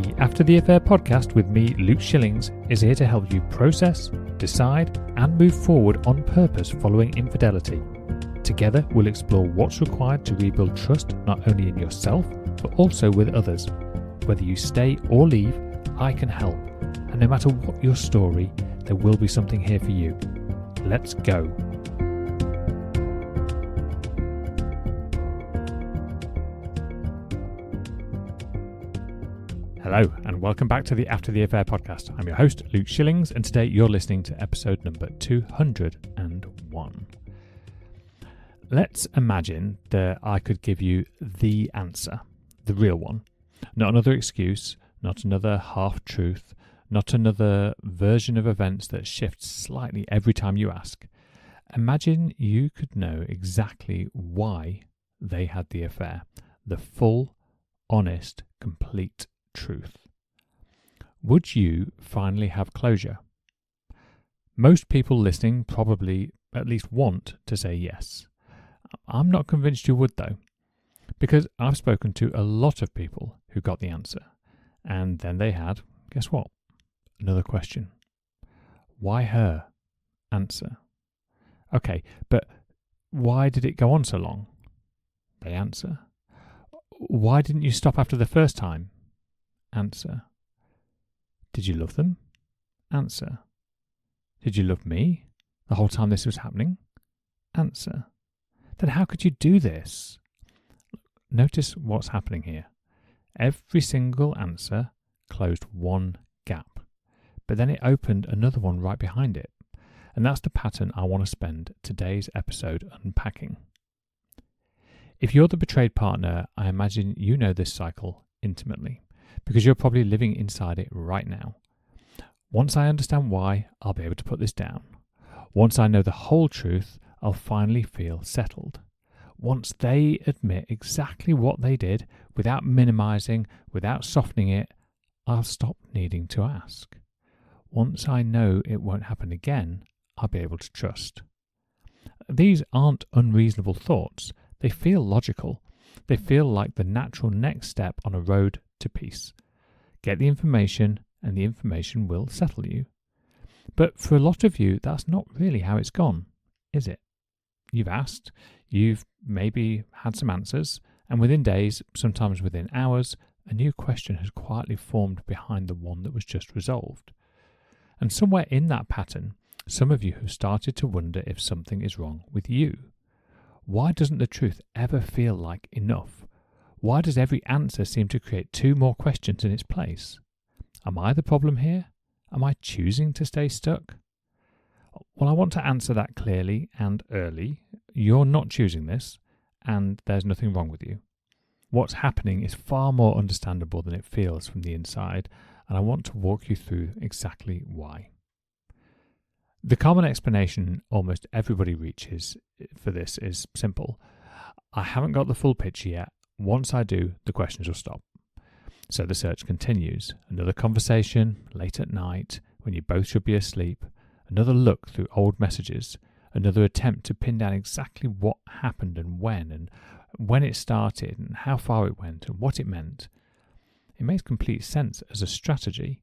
The After the Affair podcast with me, Luke Shillings, is here to help you process, decide, and move forward on purpose following infidelity. Together, we'll explore what's required to rebuild trust not only in yourself, but also with others. Whether you stay or leave, I can help. And no matter what your story, there will be something here for you. Let's go. Hello, and welcome back to the After the Affair podcast. I'm your host, Luke Shillings, and today you're listening to episode number 201. Let's imagine that I could give you the answer, the real one. Not another excuse, not another half-truth, not another version of events that shifts slightly every time you ask. Imagine you could know exactly why they had the affair. The full, honest, complete truth. Would you finally have closure? Most people listening probably at least want to say yes. I'm not convinced you would though, because I've spoken to a lot of people who got the answer, and then they had, guess what? Another question. Why her? Answer. Okay, but why did it go on so long? They answer. Why didn't you stop after the first time? Answer. Did you love them? Answer. Did you love me the whole time this was happening? Answer. Then how could you do this? Notice what's happening here. Every single answer closed one gap, but then it opened another one right behind it. And that's the pattern I want to spend today's episode unpacking. If you're the betrayed partner, I imagine you know this cycle intimately, because you're probably living inside it right now. Once I understand why, I'll be able to put this down. Once I know the whole truth, I'll finally feel settled. Once they admit exactly what they did, without minimizing, without softening it, I'll stop needing to ask. Once I know it won't happen again, I'll be able to trust. These aren't unreasonable thoughts. They feel logical. They feel like the natural next step on a road to peace. Get the information, and the information will settle you. But for a lot of you, that's not really how it's gone, is it? You've asked, you've maybe had some answers, and within days, sometimes within hours, a new question has quietly formed behind the one that was just resolved. And somewhere in that pattern, some of you have started to wonder if something is wrong with you. Why doesn't the truth ever feel like enough? Why does every answer seem to create two more questions in its place? Am I the problem here? Am I choosing to stay stuck? Well, I want to answer that clearly and early. You're not choosing this, and there's nothing wrong with you. What's happening is far more understandable than it feels from the inside, and I want to walk you through exactly why. The common explanation almost everybody reaches for this is simple. I haven't got the full picture yet. Once I do, the questions will stop. So the search continues. Another conversation late at night when you both should be asleep. Another look through old messages. Another attempt to pin down exactly what happened and when it started and how far it went and what it meant. It makes complete sense as a strategy.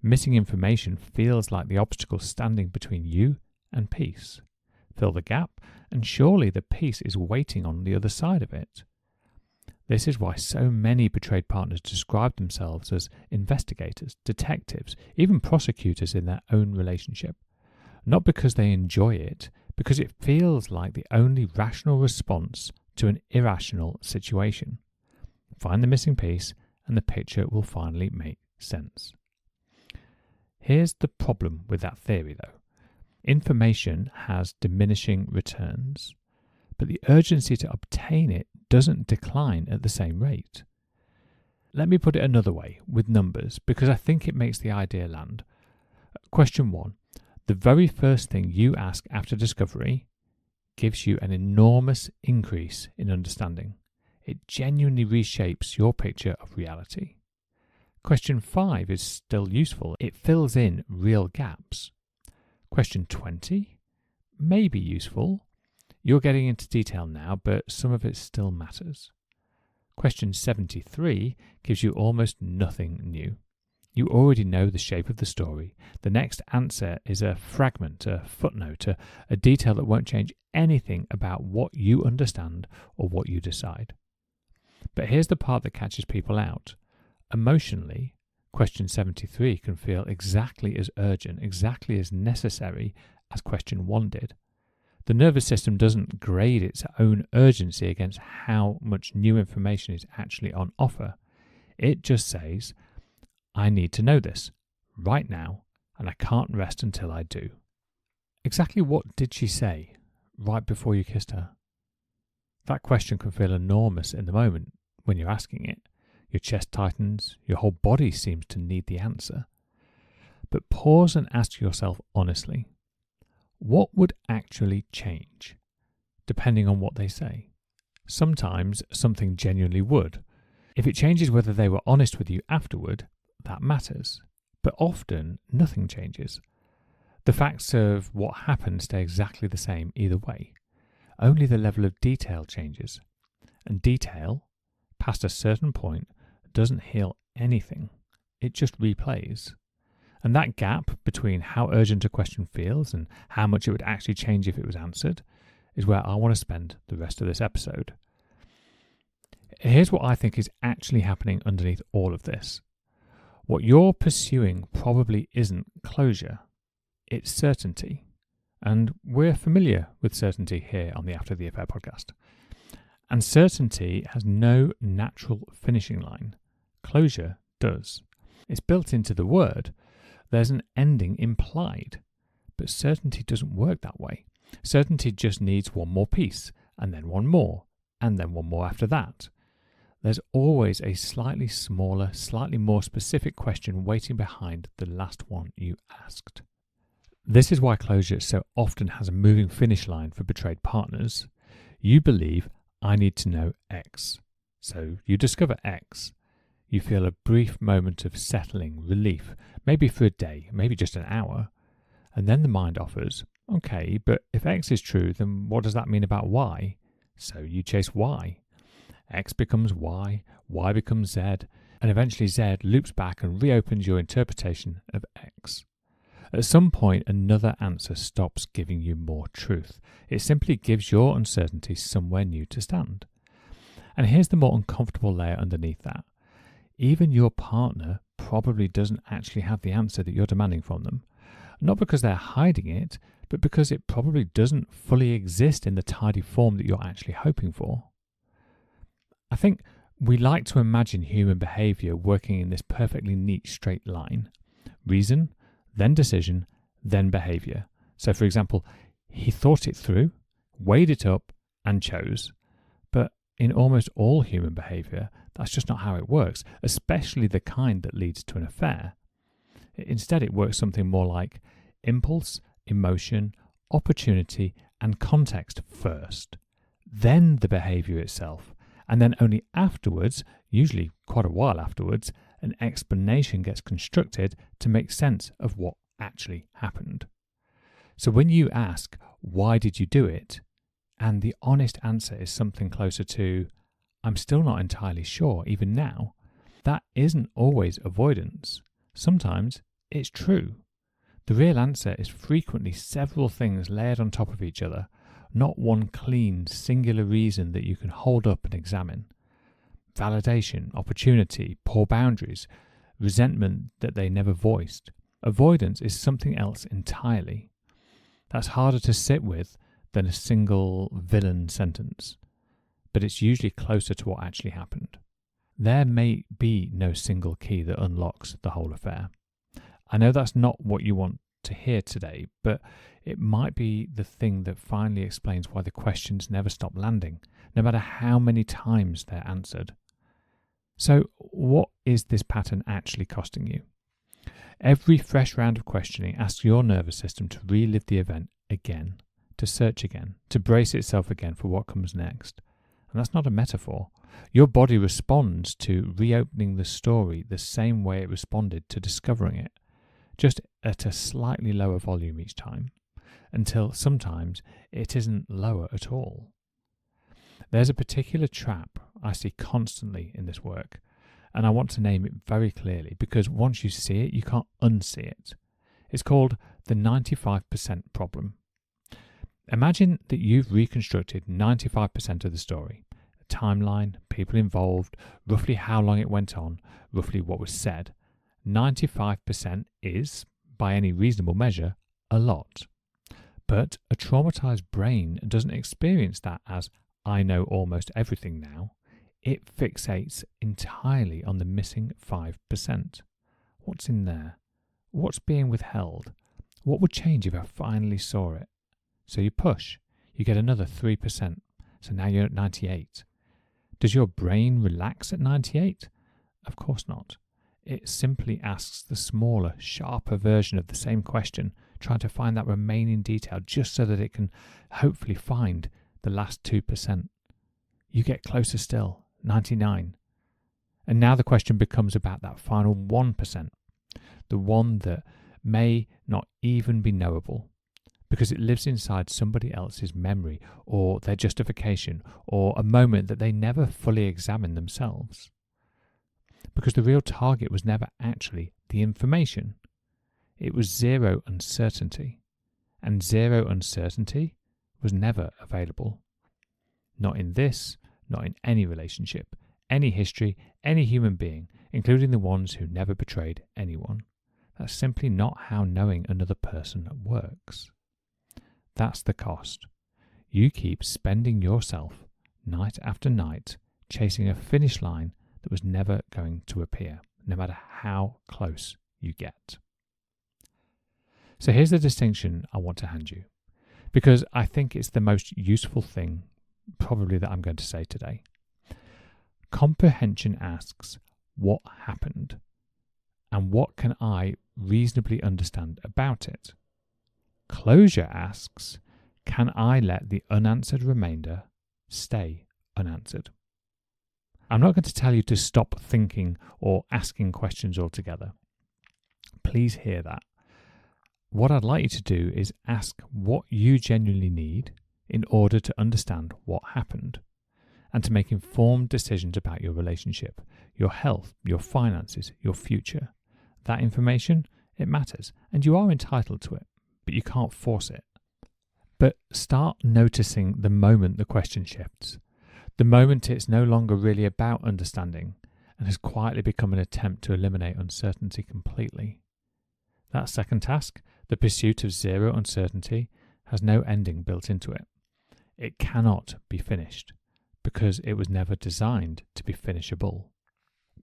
Missing information feels like the obstacle standing between you and peace. Fill the gap, and surely the peace is waiting on the other side of it. This is why so many betrayed partners describe themselves as investigators, detectives, even prosecutors in their own relationship. Not because they enjoy it, because it feels like the only rational response to an irrational situation. Find the missing piece, and the picture will finally make sense. Here's the problem with that theory, though. Information has diminishing returns, but the urgency to obtain it doesn't decline at the same rate. Let me put it another way, with numbers, because I think it makes the idea land. Question 1. The very first thing you ask after discovery gives you an enormous increase in understanding. It genuinely reshapes your picture of reality. Question 5 is still useful. It fills in real gaps. Question 20 may be useful. You're getting into detail now, but some of it still matters. Question 73 gives you almost nothing new. You already know the shape of the story. The next answer is a fragment, a footnote, a detail that won't change anything about what you understand or what you decide. But here's the part that catches people out. Emotionally, question 73 can feel exactly as urgent, exactly as necessary as question 1 did. The nervous system doesn't grade its own urgency against how much new information is actually on offer. It just says, I need to know this right now, and I can't rest until I do. Exactly what did she say right before you kissed her? That question can feel enormous in the moment when you're asking it. Your chest tightens, your whole body seems to need the answer. But pause and ask yourself honestly, what would actually change, depending on what they say? Sometimes something genuinely would. If it changes whether they were honest with you afterward, that matters. But often, nothing changes. The facts of what happened stay exactly the same either way. Only the level of detail changes. And detail, past a certain point, doesn't heal anything. It just replays. And that gap between how urgent a question feels and how much it would actually change if it was answered is where I want to spend the rest of this episode. Here's what I think is actually happening underneath all of this. What you're pursuing probably isn't closure, it's certainty. And we're familiar with certainty here on the After the Affair podcast. And certainty has no natural finishing line. Closure does. It's built into the word. There's an ending implied. But certainty doesn't work that way. Certainty just needs one more piece, and then one more, and then one more after that. There's always a slightly smaller, slightly more specific question waiting behind the last one you asked. This is why closure so often has a moving finish line for betrayed partners. You believe, I need to know X. So you discover X. You feel a brief moment of settling, relief, maybe for a day, maybe just an hour. And then the mind offers, okay, but if X is true, then what does that mean about Y? So you chase Y. X becomes Y, Y becomes Z, and eventually Z loops back and reopens your interpretation of X. At some point, another answer stops giving you more truth. It simply gives your uncertainty somewhere new to stand. And here's the more uncomfortable layer underneath that. Even your partner probably doesn't actually have the answer that you're demanding from them. Not because they're hiding it, but because it probably doesn't fully exist in the tidy form that you're actually hoping for. I think we like to imagine human behavior working in this perfectly neat straight line. Reason, then decision, then behavior. So for example, he thought it through, weighed it up, and chose. But in almost all human behavior, that's just not how it works, especially the kind that leads to an affair. Instead, it works something more like impulse, emotion, opportunity, and context first, then the behavior itself. And then only afterwards, usually quite a while afterwards, an explanation gets constructed to make sense of what actually happened. So when you ask, why did you do it? And the honest answer is something closer to, I'm still not entirely sure, even now. That isn't always avoidance. Sometimes it's true. The real answer is frequently several things layered on top of each other, not one clean, singular reason that you can hold up and examine. Validation, opportunity, poor boundaries, resentment that they never voiced. Avoidance is something else entirely. That's harder to sit with than a single villain sentence, but it's usually closer to what actually happened. There may be no single key that unlocks the whole affair. I know that's not what you want to hear today, but it might be the thing that finally explains why the questions never stop landing, no matter how many times they're answered. So, what is this pattern actually costing you? Every fresh round of questioning asks your nervous system to relive the event again, to search again, to brace itself again for what comes next. And that's not a metaphor. Your body responds to reopening the story the same way it responded to discovering it, just at a slightly lower volume each time, until sometimes it isn't lower at all. There's a particular trap I see constantly in this work, and I want to name it very clearly because once you see it, you can't unsee it. It's called the 95% problem. Imagine that you've reconstructed 95% of the story, the timeline, people involved, roughly how long it went on, roughly what was said. 95% is, by any reasonable measure, a lot. But a traumatized brain doesn't experience that as, I know almost everything now. It fixates entirely on the missing 5%. What's in there? What's being withheld? What would change if I finally saw it? So you push. You get another 3%. So now you're at 98. Does your brain relax at 98? Of course not. It simply asks the smaller, sharper version of the same question, trying to find that remaining detail just so that it can hopefully find the last 2%. You get closer still, 99. And now the question becomes about that final 1%, the one that may not even be knowable, because it lives inside somebody else's memory or their justification or a moment that they never fully examined themselves. Because the real target was never actually the information. It was zero uncertainty. And zero uncertainty was never available. Not in this, not in any relationship, any history, any human being, including the ones who never betrayed anyone. That's simply not how knowing another person works. That's the cost. You keep spending yourself, night after night, chasing a finish line that was never going to appear, no matter how close you get. So here's the distinction I want to hand you, because I think it's the most useful thing probably that I'm going to say today. Comprehension asks, what happened? And what can I reasonably understand about it? Closure asks, can I let the unanswered remainder stay unanswered? I'm not going to tell you to stop thinking or asking questions altogether. Please hear that. What I'd like you to do is ask what you genuinely need in order to understand what happened and to make informed decisions about your relationship, your health, your finances, your future. That information, it matters, and you are entitled to it, but you can't force it. But start noticing the moment the question shifts, the moment it's no longer really about understanding and has quietly become an attempt to eliminate uncertainty completely. That second task, the pursuit of zero uncertainty, has no ending built into it. It cannot be finished because it was never designed to be finishable.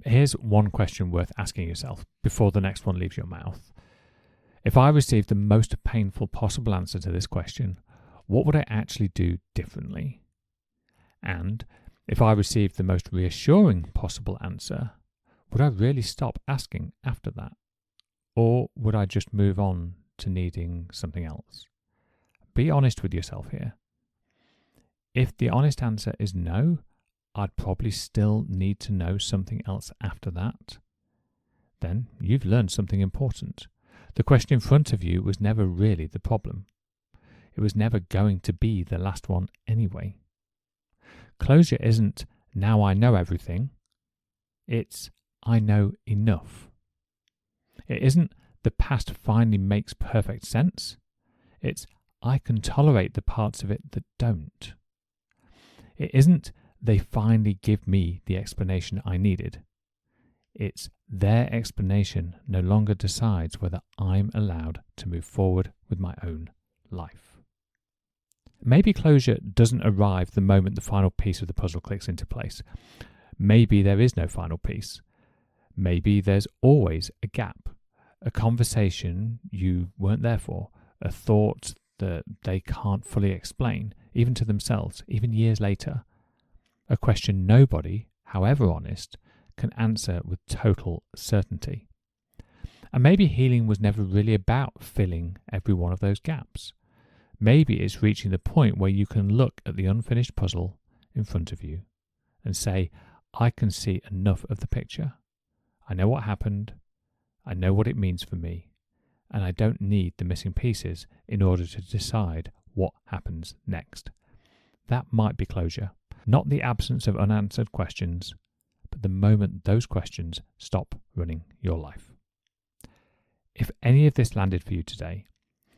Here's one question worth asking yourself before the next one leaves your mouth. If I received the most painful possible answer to this question, what would I actually do differently? And if I received the most reassuring possible answer, would I really stop asking after that? Or would I just move on to needing something else? Be honest with yourself here. If the honest answer is no, I'd probably still need to know something else after that. Then you've learned something important. The question in front of you was never really the problem. It was never going to be the last one anyway. Closure isn't, now I know everything. It's, I know enough. It isn't, the past finally makes perfect sense. It's, I can tolerate the parts of it that don't. It isn't, they finally give me the explanation I needed. It's, their explanation no longer decides whether I'm allowed to move forward with my own life. Maybe closure doesn't arrive the moment the final piece of the puzzle clicks into place. Maybe there is no final piece. Maybe there's always a gap, a conversation you weren't there for, a thought that they can't fully explain, even to themselves, even years later. A question nobody, however honest, can answer with total certainty. And maybe healing was never really about filling every one of those gaps. Maybe it's reaching the point where you can look at the unfinished puzzle in front of you and say, I can see enough of the picture. I know what happened. I know what it means for me. And I don't need the missing pieces in order to decide what happens next. That might be closure. not the absence of unanswered questions, but the moment those questions stop running your life. If any of this landed for you today,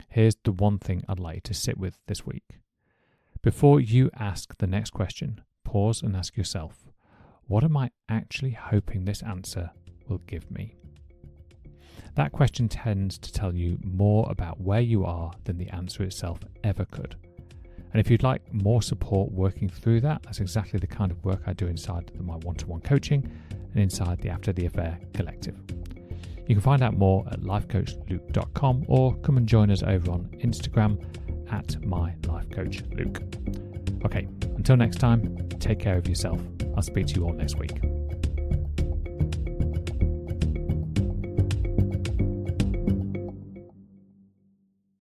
here's the one thing I'd like you to sit with this week. Before you ask the next question, pause and ask yourself, what am I actually hoping this answer will give me? That question tends to tell you more about where you are than the answer itself ever could. And if you'd like more support working through that, that's exactly the kind of work I do inside my one-to-one coaching and inside the After the Affair Collective. You can find out more at lifecoachluke.com or come and join us over on Instagram at mylifecoachluke. Okay, until next time, take care of yourself. I'll speak to you all next week.